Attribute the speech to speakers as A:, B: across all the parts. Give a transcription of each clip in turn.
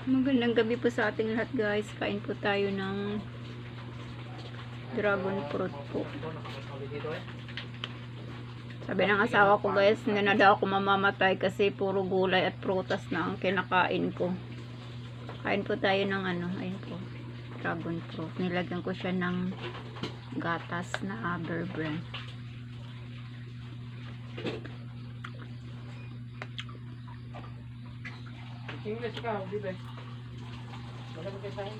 A: Magandang gabi po sa ating lahat, guys. Kain po tayo ng dragon fruit po. Sabi ng asawa ko, guys, hindi na daw ako mamamatay kasi puro gulay at prutas na ang kinakain ko. Kain po tayo ng ayun po, dragon fruit. Nilagyan ko siya ng gatas na Bear Brand.
B: English ka, di ba? Wala ba kayo sa'yo?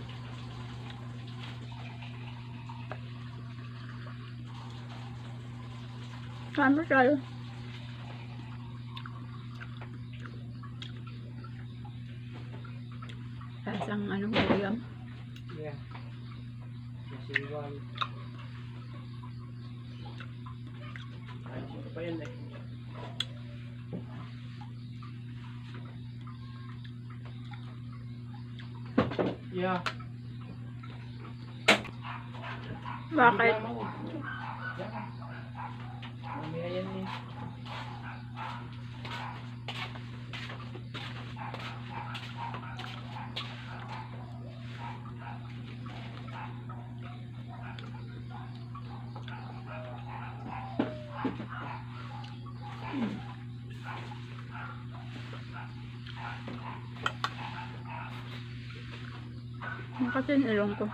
A: Sama tayo. Lasang guyam.
B: Yeah. Masiwan. Ay, sino pa yan eh? Yeah.
A: Bakit?
B: Mamaya yan eh.
A: Kasi nilong ko.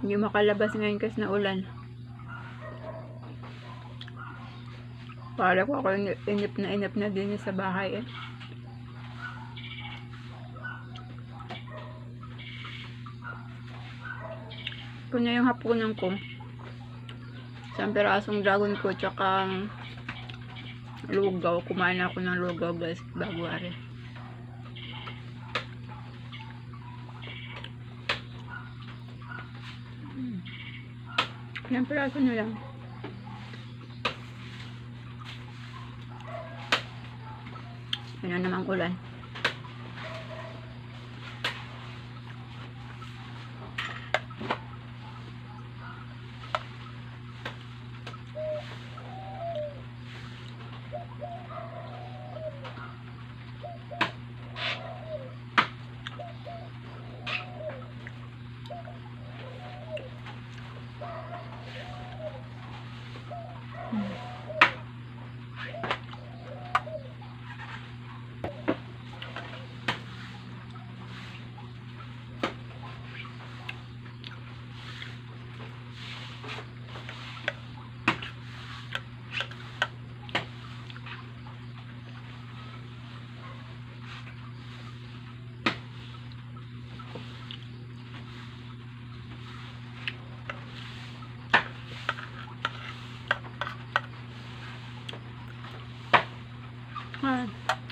A: Hindi makalabas ngayon kasi na ulan. Para ko ako inip na din sa bahay eh. Kung na yung hapunan ko, isang pirasong dragon ko tsaka lugaw. Kumain ako ng lugaw, guys, bago ari. Ilang piraso na lang. Yun na namang ulan.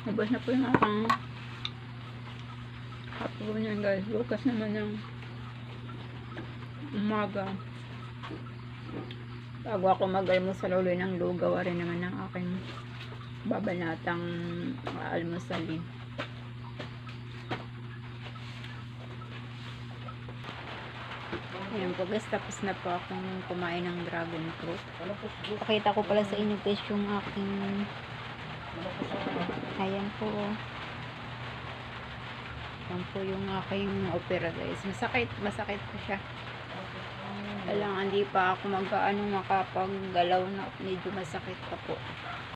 A: Ubos na po yung aking hapon yan, guys. Bukas naman yung umaga. Bago ako mag-almusal ulit ng lugaw, rin naman ang aking babanatang almusalin. Ayan po, guys, tapos na po akong kumain ng dragon fruit. Pakita ko pala sa inyo, guys, yung aking ayan po. Ayan po yung aking opera, guys. Masakit po siya. Kailangan hindi pa ako makapag-galaw na medyo masakit pa po.